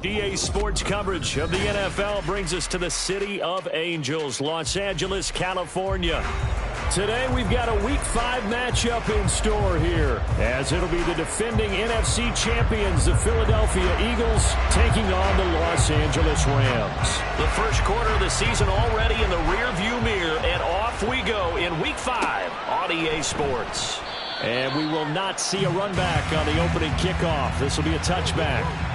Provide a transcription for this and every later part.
EA Sports coverage of the NFL brings us to the City of Angels, Los Angeles, California. Today we've got a Week 5 matchup in store here, as it'll be the defending NFC champions, the Philadelphia Eagles, taking on the Los Angeles Rams. The first quarter of the season already in the rearview mirror, and off we go in Week 5 on EA Sports. And we will not see a run back on the opening kickoff. This will be a touchback.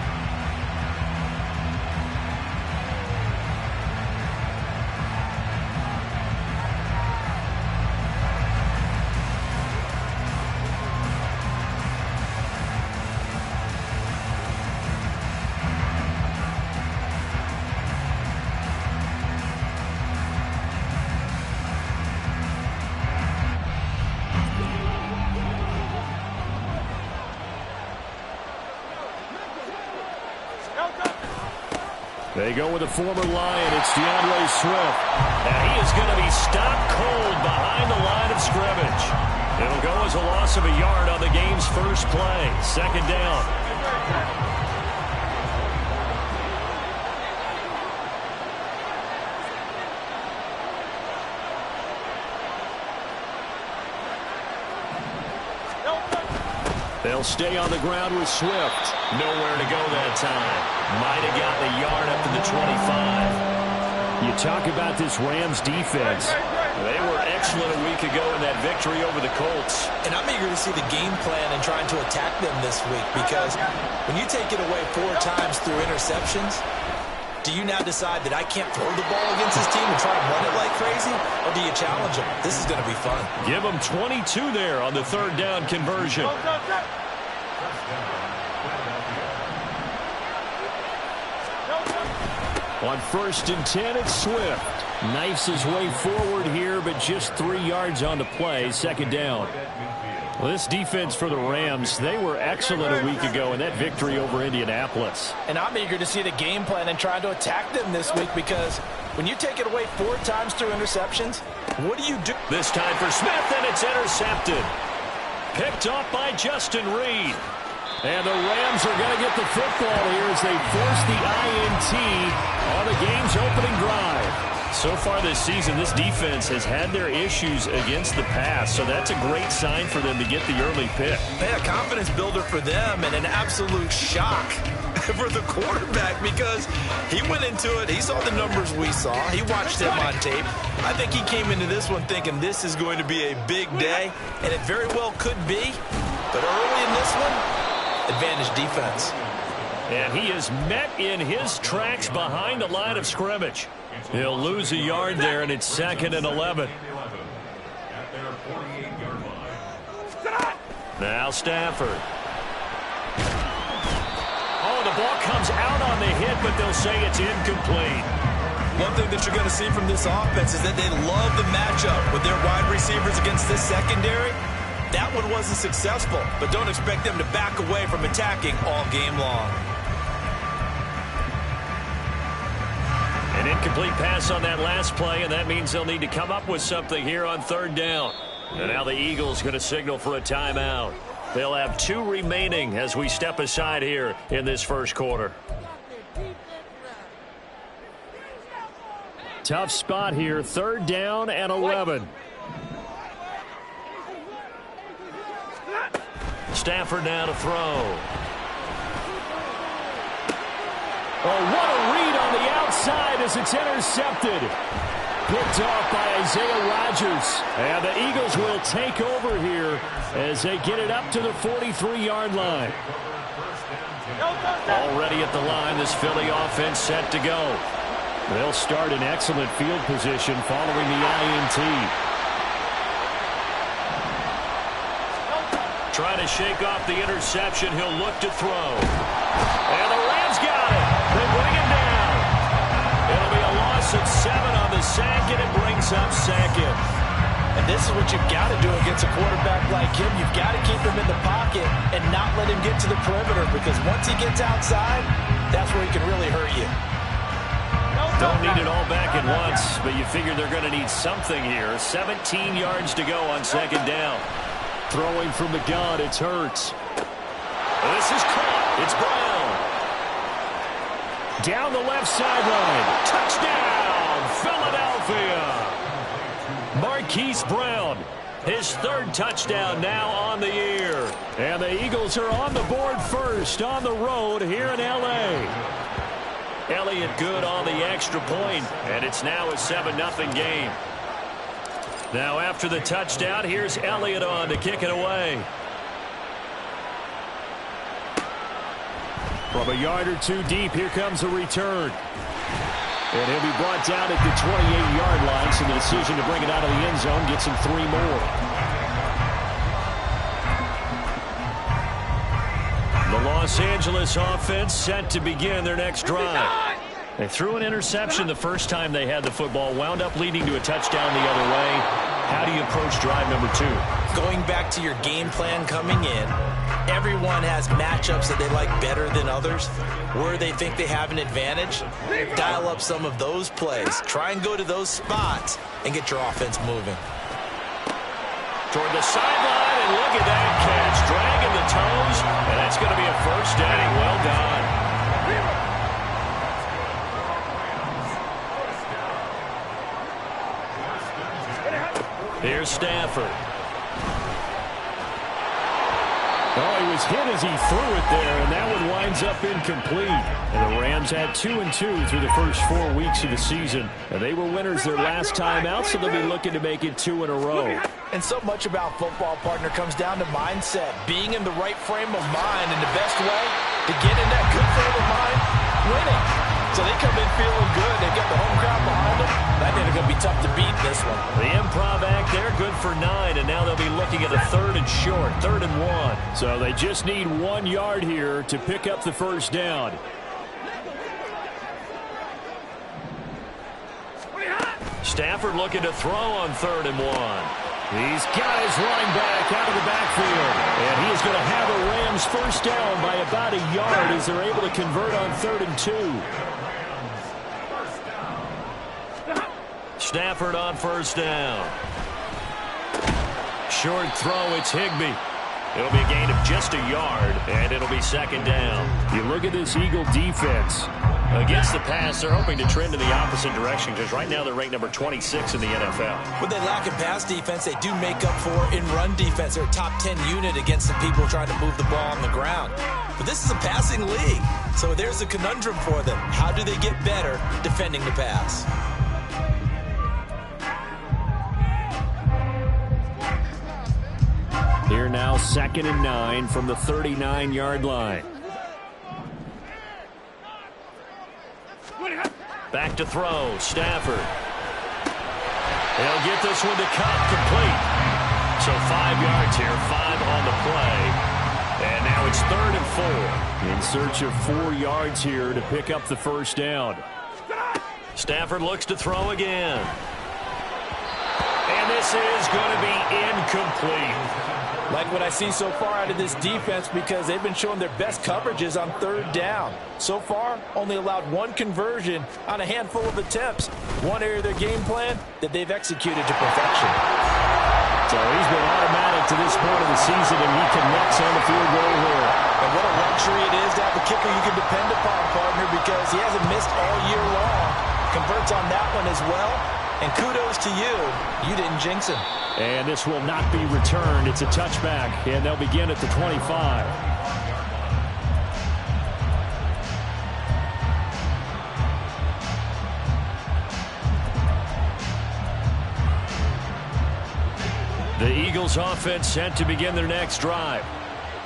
They go with a former Lion. It's DeAndre Swift. And he is going to be stopped cold behind the line of scrimmage. It'll go as a loss of a yard on the game's first play. Second down. They'll stay on the ground with Swift. Nowhere to go that time. Might have gotten a yard up to the 25. You talk about this Rams defense. They were excellent a week ago in that victory over the Colts. And I'm eager to see the game plan and trying to attack them this week, because when you take it away 4 times through interceptions, do you now decide that I can't throw the ball against this team and try to run it like crazy? Or do you challenge them? This is going to be fun. Give them 22 there on the third down conversion. On 1st and 10, it's Swift. Knifes his way forward here, but just 3 yards on the play. Second down. Well, this defense for the Rams, they were excellent a week ago in that victory over Indianapolis. And I'm eager to see the game plan and try to attack them this week, because when you take it away 4 times through interceptions, what do you do? This time for Smith, and it's intercepted. Picked off by Justin Reed. And the Rams are going to get the football here as they force the INT on the game's opening drive. So far this season, this defense has had their issues against the pass, so that's a great sign for them to get the early pick. A confidence builder for them, and an absolute shock for the quarterback, because he went into it, he saw the numbers we saw, he watched him on tape. I think he came into this one thinking this is going to be a big day, and it very well could be, but early in this one, advantage defense. And he is met in his tracks behind the line of scrimmage. He'll lose a yard there, and it's 2nd and 11. Now Stafford. Oh, the ball comes out on the hit, but they'll say it's incomplete. One thing that you're going to see from this offense is that they love the matchup with their wide receivers against this secondary. That one wasn't successful, but don't expect them to back away from attacking all game long. An incomplete pass on that last play, and that means they'll need to come up with something here on 3rd down. And now the Eagles going to signal for a timeout. They'll have 2 remaining as we step aside here in this first quarter. Tough spot here, 3rd down and 11. Stafford now to throw. Oh, what a read on the outside as it's intercepted. Picked off by Isaiah Rodgers. And the Eagles will take over here as they get it up to the 43-yard line. Already at the line, this Philly offense set to go. They'll start in excellent field position following the INT. Trying to shake off the interception. He'll look to throw. And the Rams got it. They bring him down. It'll be a loss of 7 on the sack, and it brings up 2nd. And this is what you've got to do against a quarterback like him. You've got to keep him in the pocket and not let him get to the perimeter, because once he gets outside, that's where he can really hurt you. Don't need it all back at once, but you figure they're going to need something here. 17 yards to go on 2nd down. Throwing from the gun, it's Hurts. This is caught. It's Brown. Down the left sideline. Touchdown, Philadelphia. Marquise Brown, his third touchdown now on the year. And the Eagles are on the board first on the road here in L.A. Elliott good on the extra point, and it's now a 7-0 game. Now after the touchdown, here's Elliott on to kick it away. From a yard or two deep, here comes a return. And he'll be brought down at the 28-yard line, so the decision to bring it out of the end zone gets him 3 more. The Los Angeles offense set to begin their next drive. They threw an interception the first time they had the football, wound up leading to a touchdown the other way. How do you approach drive number 2? Going back to your game plan coming in, everyone has matchups that they like better than others, where they think they have an advantage. Dial up some of those plays. Try and go to those spots and get your offense moving. Toward the sideline, and look at that catch. Dragging the toes, and that's going to be a first down. Well done. Here's Stafford. Oh, he was hit as he threw it there, and that one winds up incomplete. And the Rams had 2-2 through the first 4 weeks of the season. And they were winners their last time out, so they'll be looking to make it 2 in a row. And so much about football, partner, comes down to mindset. Being in the right frame of mind, and the best way to get in that good frame of mind, winning. So they come in feeling good. They got the home crowd behind them. I think it's going to be tough to beat this one. The improv act there, good for 9, and now they'll be looking at a 3rd and short, 3rd and 1. So they just need 1 yard here to pick up the first down. Stafford looking to throw on 3rd and 1. He's got his line back out of the backfield. And he is going to have a Rams first down by about a yard as they're able to convert on 3rd and 2. Stafford on first down. Short throw, it's Higbee. It'll be a gain of just a yard, and it'll be 2nd down. You look at this Eagle defense. Against the pass, they're hoping to trend in the opposite direction because right now they're ranked number 26 in the NFL. When they lack in pass defense, they do make up for in run defense. They're a top 10 unit against the people trying to move the ball on the ground. But this is a passing league, so there's a conundrum for them. How do they get better defending the pass? Here now, 2nd and 9 from the 39-yard line. Back to throw, Stafford. He'll get this one to Kupp, complete. So 5 yards here, 5 on the play. And now it's 3rd and 4. In search of 4 yards here to pick up the first down. Stafford looks to throw again. And this is going to be incomplete. Like what I see so far out of this defense because they've been showing their best coverages on 3rd down. So far, only allowed 1 conversion on a handful of attempts. One area of their game plan that they've executed to perfection. So he's been automatic to this point of the season, and he connects on the field goal here. And what a luxury it is to have a kicker you can depend upon, partner, because he hasn't missed all year long. Converts on that one as well. And kudos to you. You didn't jinx him. And this will not be returned. It's a touchback, and they'll begin at the 25. The Eagles offense set to begin their next drive.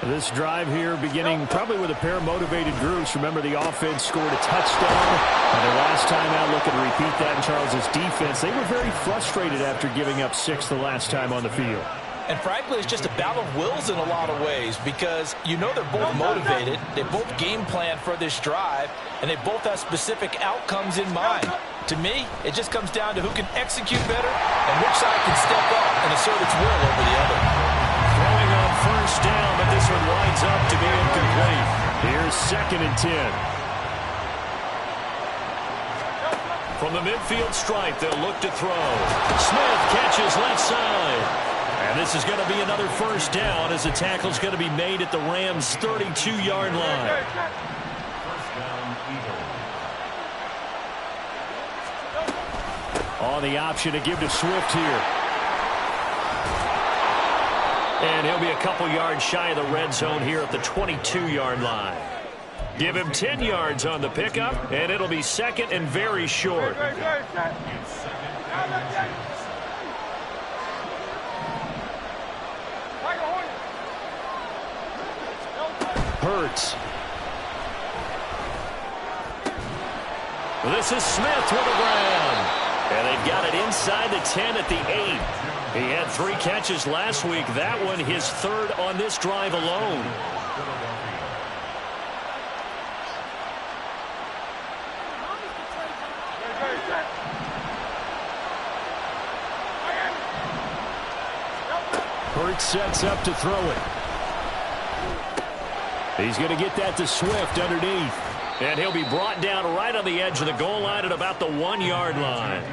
This drive here beginning probably with a pair of motivated groups. Remember, the offense scored a touchdown. And their last time out, looking to repeat that in Charles' defense. They were very frustrated after giving up 6 the last time on the field. And frankly, it's just a battle of wills in a lot of ways because you know they're both motivated. They both game plan for this drive, and they both have specific outcomes in mind. To me, it just comes down to who can execute better and which side can step up and assert its will over the other. Throwing on first down, but this one winds up to be incomplete. Here's 2nd and 10. From the midfield stripe, they'll look to throw. Smith catches left side. And this is going to be another first down as the tackle's going to be made at the Rams' 32-yard line. On the option to give to Swift here. And he'll be a couple yards shy of the red zone here at the 22-yard line. Give him 10 yards on the pickup, and it'll be second and very short. Hurts. This is Smith with the ground. And they've got it inside the 10 at the 8. He had 3 catches last week. That one his third on this drive alone. Hurts sets up to throw it. He's going to get that to Swift underneath. And he'll be brought down right on the edge of the goal line at about the 1-yard line.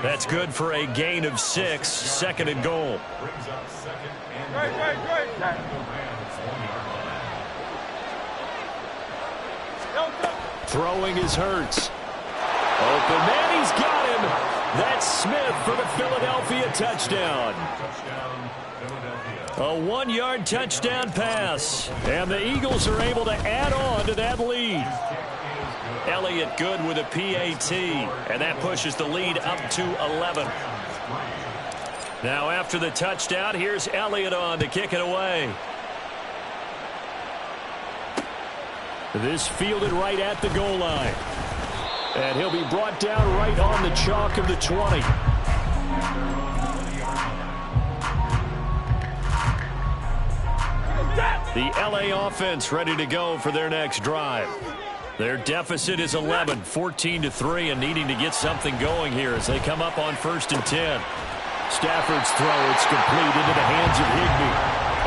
That's good for a gain of 6, second and goal. Throwing is Hurts. Open man, he's got him. That's Smith for the Philadelphia touchdown. A 1-yard touchdown pass. And the Eagles are able to add on to that lead. Elliott good with a PAT. And that pushes the lead up to 11. Now after the touchdown, here's Elliott on to kick it away. This fielded right at the goal line. And he'll be brought down right on the chalk of the 20. The LA offense ready to go for their next drive. Their deficit is 11, 14-3, and needing to get something going here as they come up on 1st and 10. Stafford's throw, it's complete into the hands of Higbee.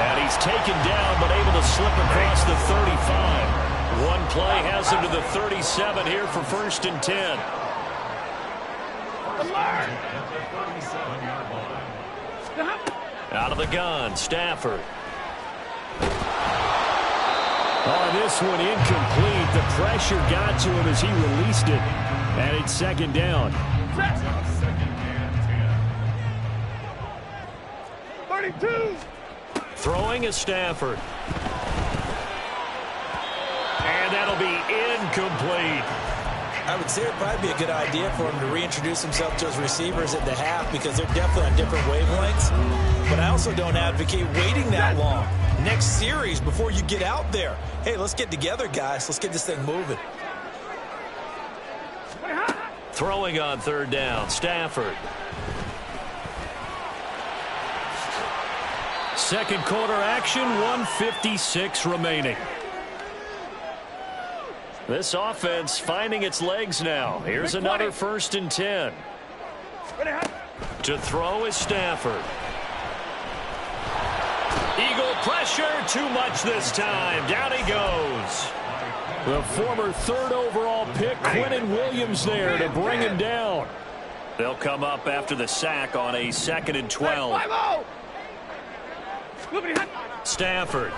And he's taken down but able to slip across the 35. One play has him to the 37 here for 1st and 10. Out of the gun, Stafford. Oh, this one incomplete. The pressure got to him as he released it. And it's 2nd down. 32. Throwing is Stafford. And that'll be incomplete. I would say it would probably be a good idea for him to reintroduce himself to his receivers at the half because they're definitely on different wavelengths. But I also don't advocate waiting that long. Next series before you get out there. Hey, let's get together, guys. Let's get this thing moving. Throwing on 3rd down, Stafford. Second quarter action, 1:56 remaining. This offense finding its legs now. Here's another 1st and 10. To throw is Stafford. Eagle pressure, too much this time. Down he goes. The former 3rd overall pick, Quinnen Williams there to bring him down. They'll come up after the sack on a 2nd and 12. Stafford.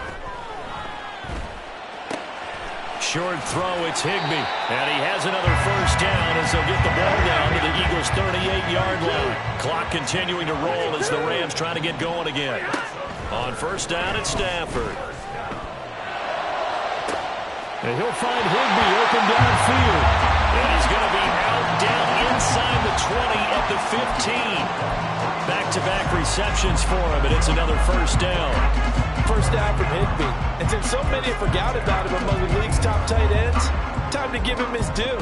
Short throw, it's Higbee. And he has another 1st down as they'll get the ball down to the Eagles' 38-yard line. Clock continuing to roll as the Rams try to get going again. On 1st down, it's Stafford. And he'll find Higbee open downfield. And he's going to be out down inside the 20 at the 15. Back-to-back receptions for him, and it's another 1st down. 1st down from Higbee. And since so many have forgot about him among the league's top tight ends, time to give him his due.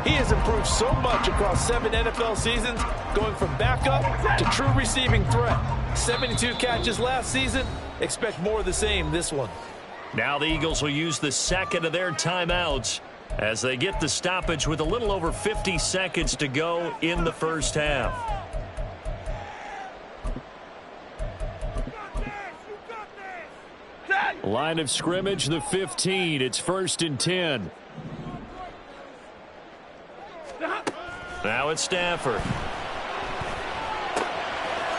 He has improved so much across 7 NFL seasons, going from backup to true receiving threat. 72 catches last season. Expect more of the same this one. Now the Eagles will use the 2nd of their timeouts as they get the stoppage with a little over 50 seconds to go in the 1st half. Line of scrimmage, the 15. It's 1st and 10. Now it's Stafford.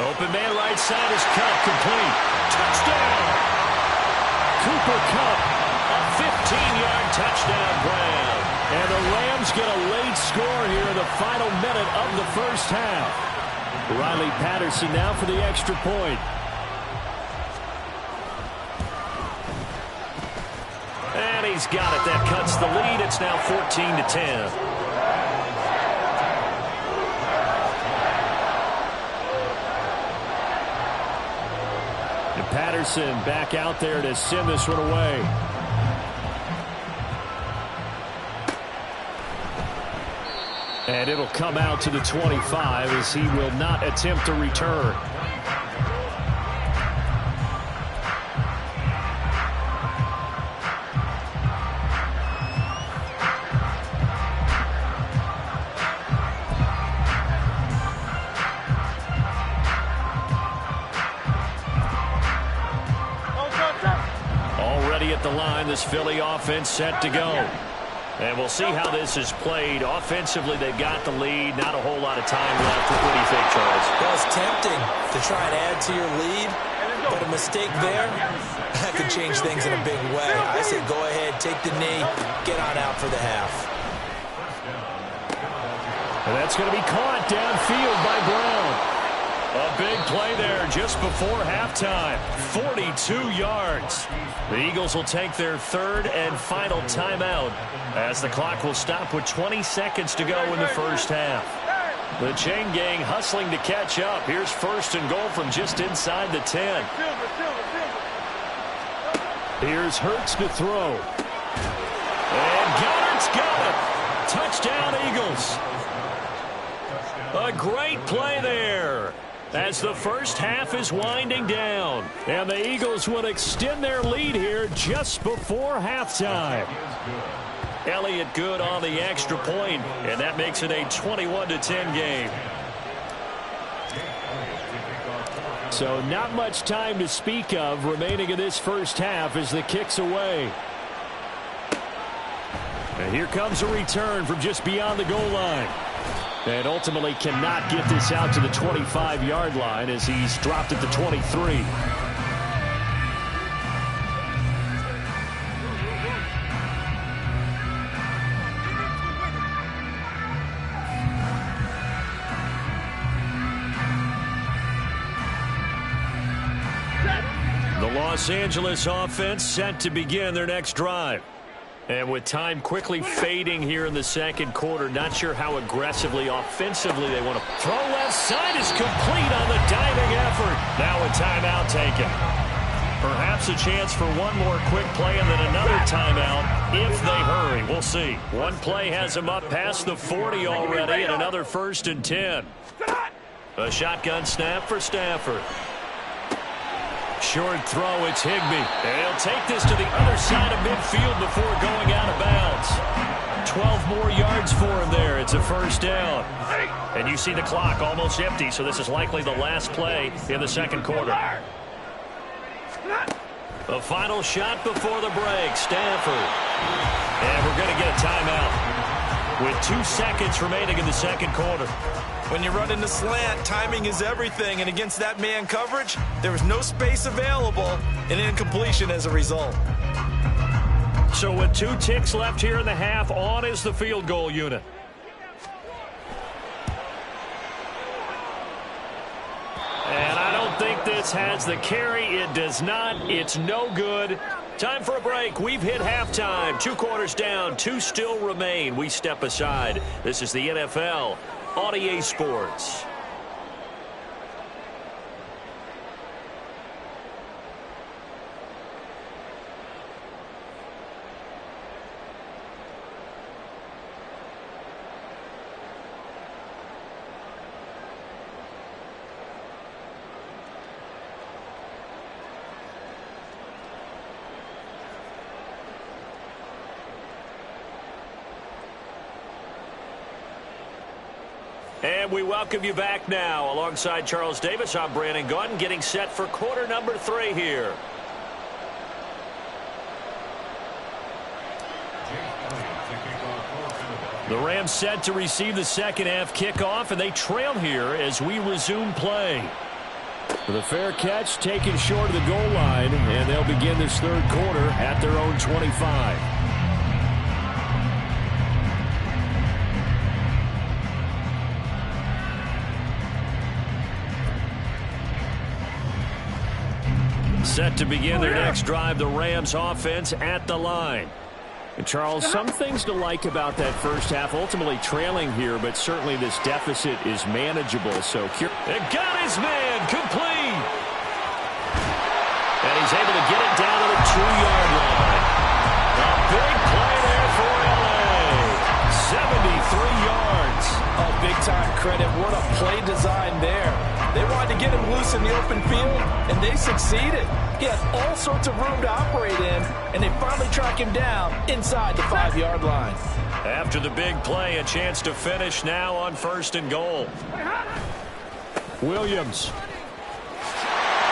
Open man right side is Kupp, complete. Touchdown! Cooper Kupp, a 15-yard touchdown grab. And the Rams get a late score here in the the final minute of the first half. Riley Patterson now for the extra point. And he's got it. That cuts the lead. It's now 14-10. Patterson back out there to send this one away. And it'll come out to the 25 as he will not attempt a return. At the line, this Philly offense set to go. And we'll see how this is played. Offensively, they've got the lead. Not a whole lot of time left. What do you think, Charles? Well, it's tempting to try and add to your lead, but a mistake there, that could change things in a big way. I say go ahead, take the knee, get on out for the half. And that's going to be caught downfield by Brown. A big play there just before halftime. 42 yards. The Eagles will take their third and final timeout as the clock will stop with 20 seconds to go in the first half. The chain gang hustling to catch up. Here's first and goal from just inside the 10. Here's Hurts to throw. And Goddard's got it. Touchdown, Eagles. A great play there as the first half is winding down. And the Eagles will extend their lead here just before halftime. Elliott good on the extra point, and that makes it a 21-10 game. So not much time to speak of remaining in this first half as the kick's away. And here comes a return from just beyond the goal line. And ultimately cannot get this out to the 25-yard line as he's dropped at the 23. The Los Angeles offense set to begin their next drive. And with time quickly fading here in the second quarter, not sure how aggressively, offensively they want to. Throw left side is complete on the diving effort. Now a timeout taken. Perhaps a chance for one more quick play and then another timeout if they hurry. We'll see. One play has them up past the 40 already and another first and 10. A shotgun snap for Stafford. Short throw, it's Higbee. And he'll take this to the other side of midfield before going out of bounds. 12 more yards for him there. It's a first down. And you see the clock almost empty, so this is likely the last play in the second quarter. The final shot before the break, Stafford. And we're going to get a timeout with 2 seconds remaining in the second quarter. When you run into slant, timing is everything, and against that man coverage, there was no space available, and incompletion as a result. So with 2 ticks left here in the half, on is the field goal unit. And I don't think this has the carry. It does not. It's no good. Time for a break. We've hit halftime. 2 quarters down. 2 still remain. We step aside. This is the NFL on EA Sports. And we welcome you back now. Alongside Charles Davis, I'm Brandon Gaudin, getting set for quarter number 3 here. The Rams set to receive the second half kickoff, and they trail here as we resume play. With a fair catch taken short of the goal line, and they'll begin this third quarter at their own 25. Set to begin their next drive, the Rams offense at the line. And Charles, some things to like about that first half. Ultimately trailing here, but certainly this deficit is manageable. So it got his man complete. And he's able to get it down to the 2-yard line. A big play there for LA. 73 yards. Oh, big-time credit. What a play design there. They wanted to get him loose in the open field, and they succeeded. He had all sorts of room to operate in, and they finally track him down inside the 5-yard line. After the big play, a chance to finish now on 1st and goal. Williams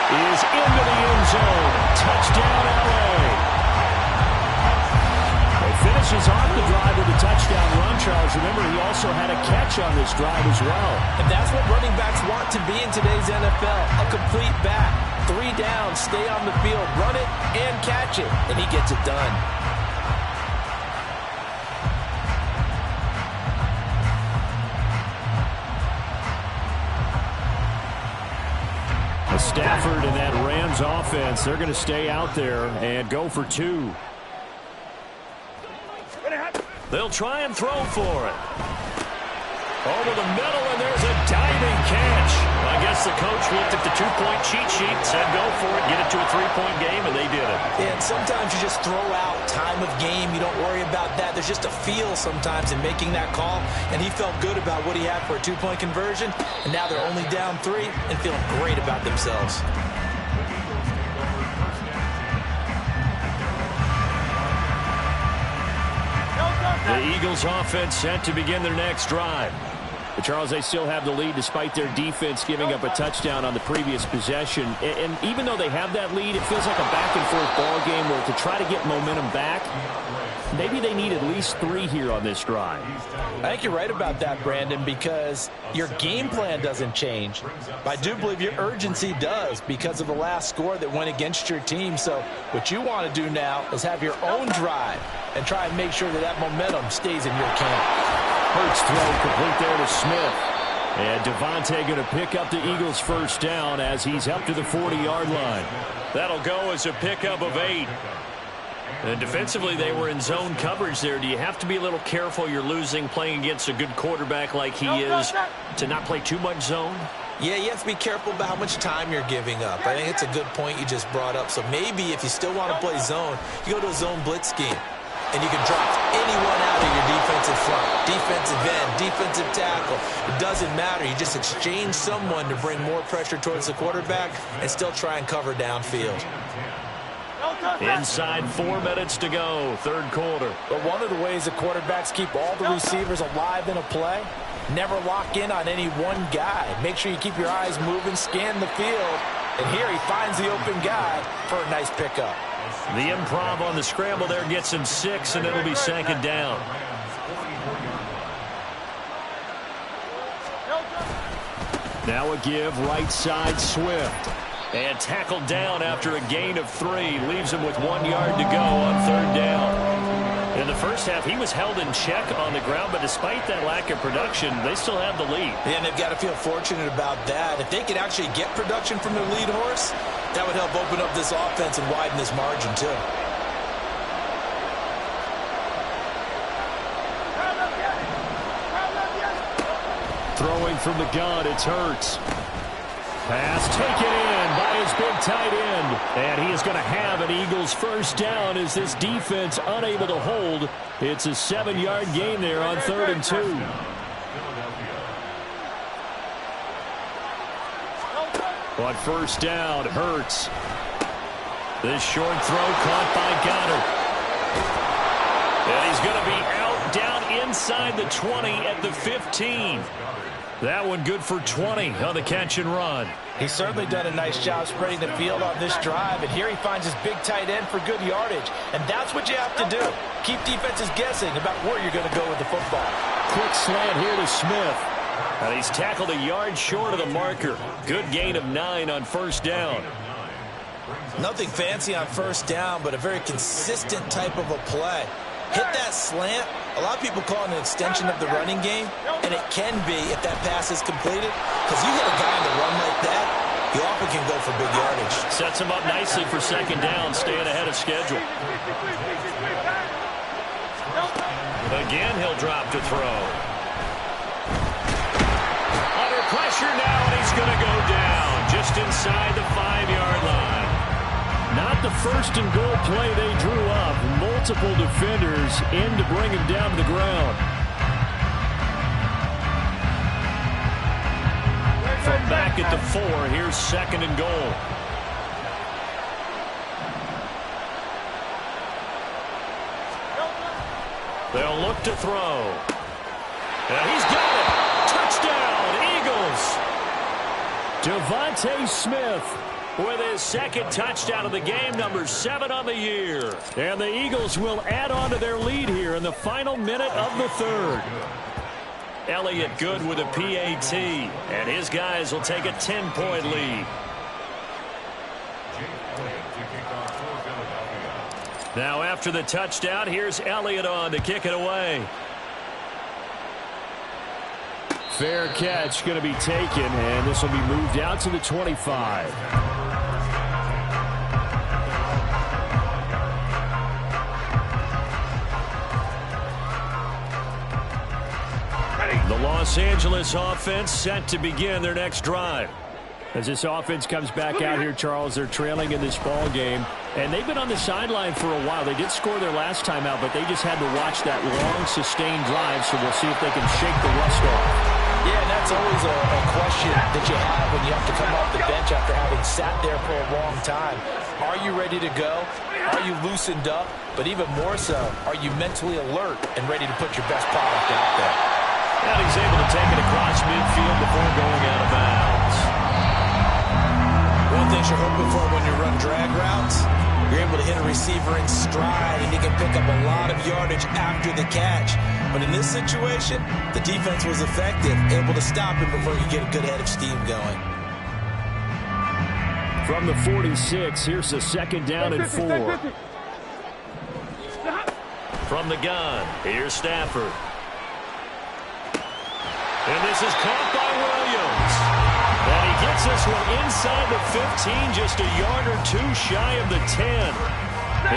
is into the end zone. Touchdown, LA. Finishes off the drive with a touchdown run, Charles. Remember, he also had a catch on this drive as well. And that's what running backs want to be in today's NFL. A complete back. 3 down, stay on the field, run it, and catch it. And he gets it done. Stafford and that Rams offense, they're going to stay out there and go for 2. They'll try and throw for it. Over the middle, and there's a diving catch. I guess the coach looked at the 2-point cheat sheet, said go for it, get it to a 3-point game, and they did it. And sometimes you just throw out time of game. You don't worry about that. There's just a feel sometimes in making that call, and he felt good about what he had for a 2-point conversion, and now they're only down 3 and feeling great about themselves. The Eagles offense set to begin their next drive. But Charles, they still have the lead despite their defense giving up a touchdown on the previous possession. And even though they have that lead, it feels like a back-and-forth ball game where to try to get momentum back, maybe they need at least 3 here on this drive. I think you're right about that, Brandon, because your game plan doesn't change. I do believe your urgency does because of the last score that went against your team. So what you want to do now is have your own drive and try and make sure that that momentum stays in your camp. Hurts throw complete there to Smith. And Devontae going to pick up the Eagles' first down as he's up to the 40-yard line. That'll go as a pickup of 8. And defensively, they were in zone coverage there. Do you have to be a little careful? You're losing playing against a good quarterback like he is to not play too much zone? Yeah, you have to be careful about how much time you're giving up. I think it's a good point you just brought up. So maybe if you still want to play zone, you go to a zone blitz scheme. And you can drop anyone out of your defensive front, defensive end, defensive tackle. It doesn't matter. You just exchange someone to bring more pressure towards the quarterback and still try and cover downfield. Inside 4 minutes to go, 3rd quarter. But one of the ways the quarterbacks keep all the receivers alive in a play, never lock in on any one guy. Make sure you keep your eyes moving, scan the field. And here he finds the open guy for a nice pickup. The improv on the scramble there gets him 6, and it'll be 2nd down. Now a give, right side Swift. And tackled down after a gain of 3. Leaves him with 1 yard to go on 3rd down. In the first half, he was held in check on the ground, but despite that lack of production, they still have the lead. And they've got to feel fortunate about that. If they could actually get production from their lead horse, that would help open up this offense and widen this margin, too. Throwing from the gun, it's Hurts. Pass taken in by his big tight end. And he is going to have an Eagles first down as this defense unable to hold. It's a 7-yard gain there on 3rd and 2. On first down, Hurts. This short throw caught by Goddard. And he's going to be out down inside the 20 at the 15. That one good for 20 on the catch and run. He's certainly done a nice job spreading the field on this drive, and here he finds his big tight end for good yardage. And that's what you have to do. Keep defenses guessing about where you're going to go with the football. Quick slant here to Smith. And he's tackled a yard short of the marker. Good gain of 9 on first down. Nothing fancy on first down, but a very consistent type of a play. Hit that slant. A lot of people call it an extension of the running game, and it can be if that pass is completed, because you hit a guy on the run like that, he often can go for big yardage. Sets him up nicely for second down, staying ahead of schedule. Again, he'll drop to throw. Under pressure now, and he's going to go down just inside the 5-yard line. Not the first and goal play they drew up. Multiple defenders in to bring him down to the ground. From back at the 4, here's second and goal. They'll look to throw. And he's got it. Touchdown, Eagles. Devontae Smith with his second touchdown of the game, number 7 on the year. And the Eagles will add on to their lead here in the final minute of the third. Elliott good with a PAT, and his guys will take a 10-point lead. Now after the touchdown, here's Elliott on to kick it away. Fair catch going to be taken, and this will be moved out to the 25. The Los Angeles offense set to begin their next drive. As this offense comes back out here, Charles, they're trailing in this ball game, and they've been on the sideline for a while. They did score their last time out, but they just had to watch that long, sustained drive, so we'll see if they can shake the rust off. Yeah, and that's always a question that you have when you have to come off the bench after having sat there for a long time. Are you ready to go? Are you loosened up? But even more so, are you mentally alert and ready to put your best product out there? And he's able to take it across midfield before going out of bounds. One thing you're hoping for when you run drag routes, you're able to hit a receiver in stride, and he can pick up a lot of yardage after the catch. But in this situation, the defense was effective, able to stop him before you get a good head of steam going. From the 46, here's the second down and 4. From the gun, here's Stafford. And this is caught by Williams. And he gets this one inside the 15, just a yard or two shy of the 10.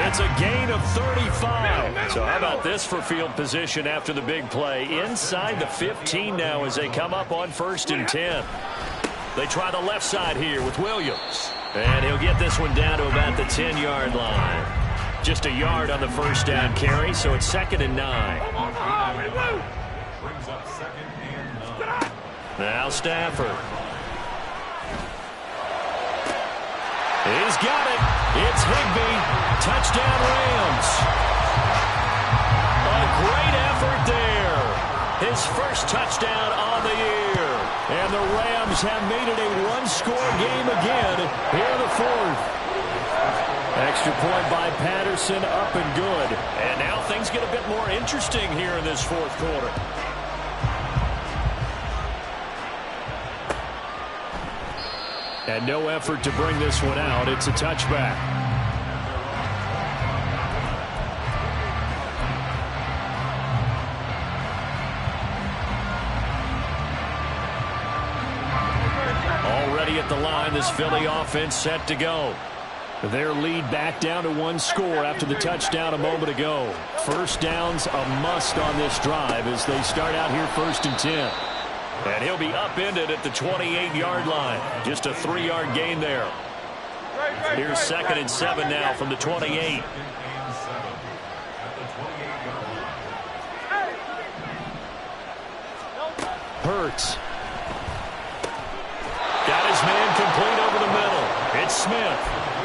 It's a gain of 35. So how about this for field position after the big play? Inside the 15 now as they come up on 1st and 10. They try the left side here with Williams. And he'll get this one down to about the 10-yard line. Just a yard on the first down carry, so it's 2nd and 9. Now Stafford. He's got it. It's Higbee. Touchdown Rams. A great effort there. His first touchdown on the year. And the Rams have made it a one-score game again here in the 4th. Extra point by Patterson, up and good. And now things get a bit more interesting here in this 4th quarter. And no effort to bring this one out. It's a touchback. Already at the line, this Philly offense set to go. Their lead back down to 1 score after the touchdown a moment ago. First down's a must on this drive as they start out here 1st and 10. And he'll be upended at the 28-yard line. Just a 3-yard gain there. Here's 2nd and 7 now from the 28. Hurts. Got his man complete over the middle. It's Smith.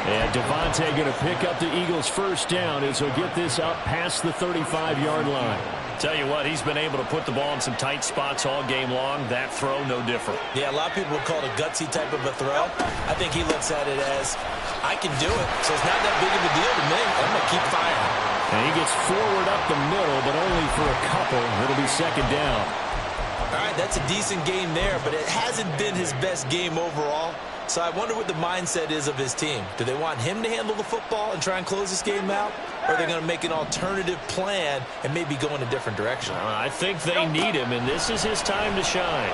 And Devontae going to pick up the Eagles' first down as he'll get this up past the 35-yard line. Tell you what, he's been able to put the ball in some tight spots all game long. That throw, no different. Yeah, a lot of people would call it a gutsy type of a throw. I think he looks at it as, I can do it, so it's not that big of a deal to me. I'm going to keep firing. And he gets forward up the middle, but only for a couple. It'll be 2nd down. All right, that's a decent game there, but it hasn't been his best game overall. So I wonder what the mindset is of his team. Do they want him to handle the football and try and close this game out? Or are they going to make an alternative plan and maybe go in a different direction? I think they need him, and this is his time to shine.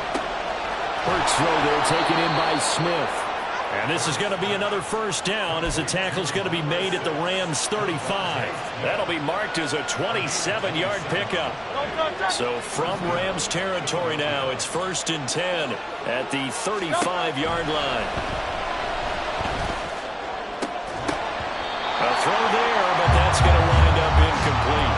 Hurts throw there taken in by Smith. And this is going to be another first down as the tackle's going to be made at the Rams 35. That'll be marked as a 27-yard pickup. So from Rams territory now, it's 1st and 10 at the 35-yard line. A throw there, but that's going to wind up incomplete.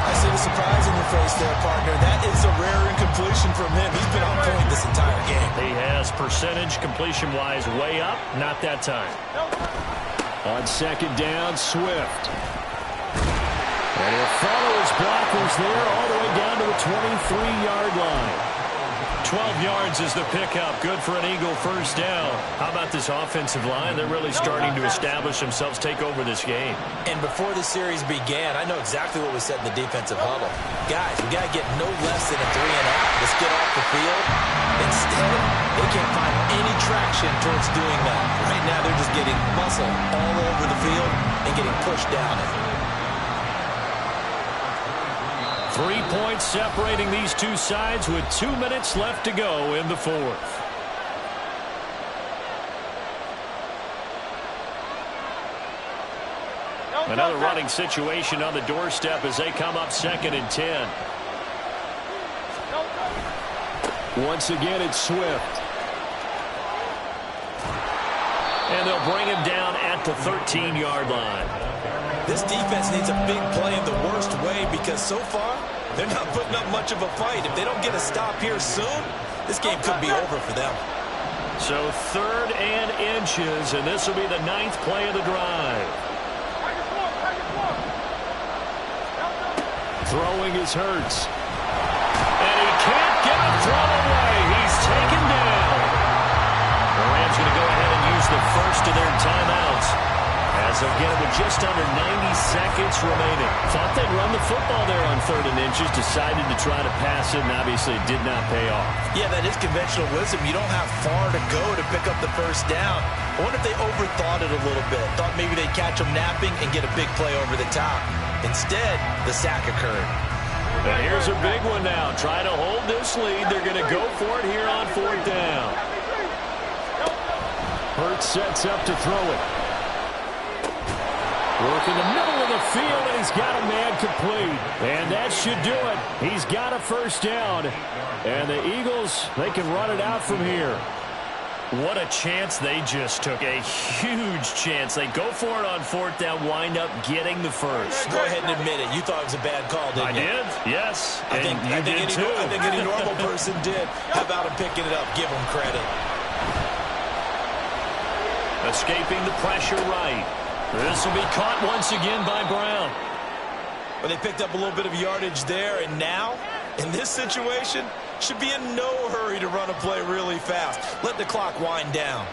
I see the surprise in your face there, partner. That is a rare incompletion from him. He's been on point this entire game. He has percentage completion-wise way up. Not that time. On 2nd down, Swift. And he'll follow his blockers there all the way down to the 23-yard line. 12 yards is the pickup. Good for an Eagle first down. How about this offensive line? They're really starting to establish themselves, take over this game. And before the series began, I know exactly what was said in the defensive huddle. Guys, we got to get no less than a 3-and-out. Let's get off the field. Instead, they can't find any traction towards doing that. Right now, they're just getting muscle all over the field and getting pushed down it. 3 points separating these two sides with 2 minutes left to go in the 4th. Another running situation on the doorstep as they come up 2nd and 10. Once again, it's Swift. And they'll bring him down at the 13-yard line. This defense needs a big play in the worst way because so far, they're not putting up much of a fight. If they don't get a stop here soon, this game could be over for them. So 3rd and inches, and this will be the 9th play of the drive. Throwing is Hurts. And he can't get a throw away. He's taken down. The Rams going to go ahead and use the first of their timeouts. As they'll get it with just under 90 seconds remaining. Thought they'd run the football there on 3rd and inches. Decided to try to pass it, and obviously it did not pay off. Yeah, that is conventional wisdom. You don't have far to go to pick up the first down. I wonder if they overthought it a little bit. Thought maybe they'd catch them napping and get a big play over the top. Instead, the sack occurred. And here's a big one now. Try to hold this lead. They're going to go for it here on 4th down. Hurts sets up to throw it. Work in the middle of the field, and he's got a man complete. And that should do it. He's got a first down. And the Eagles, they can run it out from here. What a chance they just took. A huge chance. They go for it on 4th down, wind up getting the first. Go ahead and admit it. You thought it was a bad call, didn't you? I did, yes. I think any normal person did. How about him picking it up? Give him credit. Escaping the pressure right. This will be caught once again by Brown. Well, they picked up a little bit of yardage there, and now, in this situation, should be in no hurry to run a play really fast. Let the clock wind down.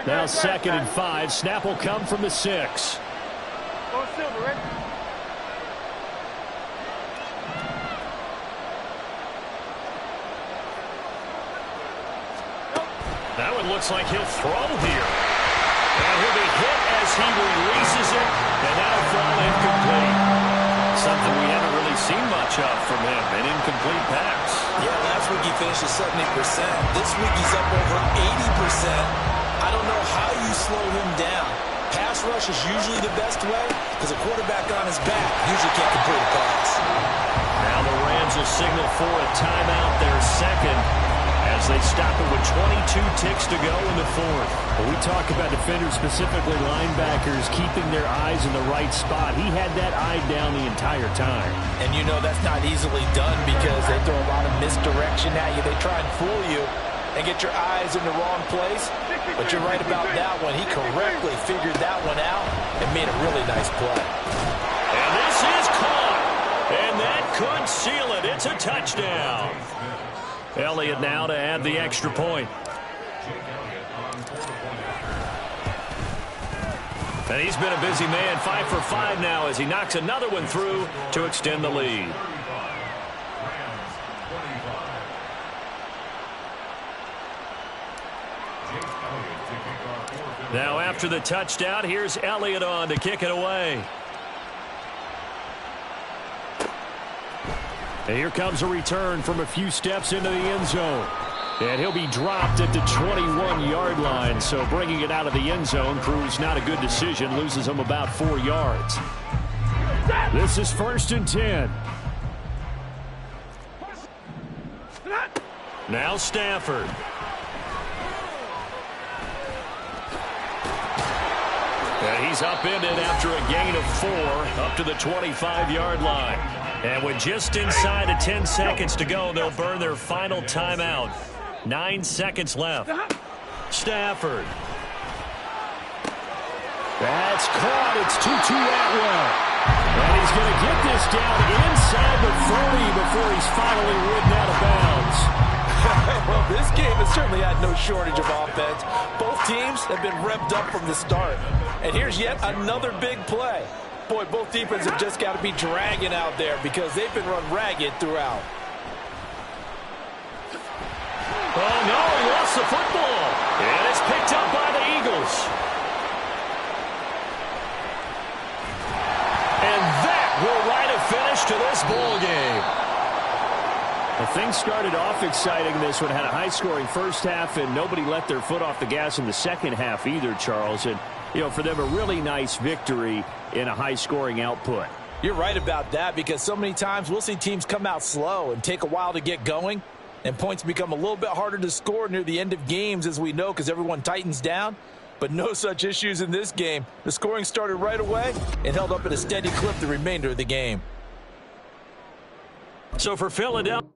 Now 2nd and 5. Snap will come from the 6. That one looks like he'll throw here. And he'll be hit as he releases it, and that'll fall incomplete. Something we haven't really seen much of from him, an incomplete pass. Yeah, last week he finished at 70%. This week he's up over 80%. I don't know how you slow him down. Pass rush is usually the best way because a quarterback on his back usually can't complete a pass. Now the Rams will signal for a timeout, their second, as they stop it with 22 ticks to go in the 4th. When we talk about defenders, specifically linebackers, keeping their eyes in the right spot, he had that eye down the entire time. And you know that's not easily done because they throw a lot of misdirection at you. They try and fool you and get your eyes in the wrong place. But you're right about that one. He correctly figured that one out and made a really nice play. And this is caught. And that could seal it. It's a touchdown. Elliott now to add the extra point. And he's been a busy man, 5 for 5 now as he knocks another one through to extend the lead. Now after the touchdown, here's Elliott on to kick it away. And here comes a return from a few steps into the end zone. And he'll be dropped at the 21-yard line. So bringing it out of the end zone proves not a good decision. Loses him about 4 yards. This is 1st and 10. Now Stafford. And he's upended after a gain of 4 up to the 25-yard line. And with just inside of 10 seconds to go, they'll burn their final timeout. 9 seconds left. Stafford. That's caught. It's Tutu Atwell. And he's going to get this down inside the 30 before he's finally ridden out of bounds. Well, this game has certainly had no shortage of offense. Both teams have been revved up from the start. And here's yet another big play. Boy, both defenses have just got to be dragging out there because they've been run ragged throughout. Oh, no, he lost the football. And it's picked up by the Eagles. And that will write a finish to this ball game. Well, things started off exciting. This one had a high-scoring first half, and nobody let their foot off the gas in the second half either, Charles. And, you know, for them, a really nice victory in a high-scoring output. You're right about that because so many times we'll see teams come out slow and take a while to get going, and points become a little bit harder to score near the end of games, as we know, because everyone tightens down. But no such issues in this game. The scoring started right away and held up at a steady clip the remainder of the game. So for Philadelphia.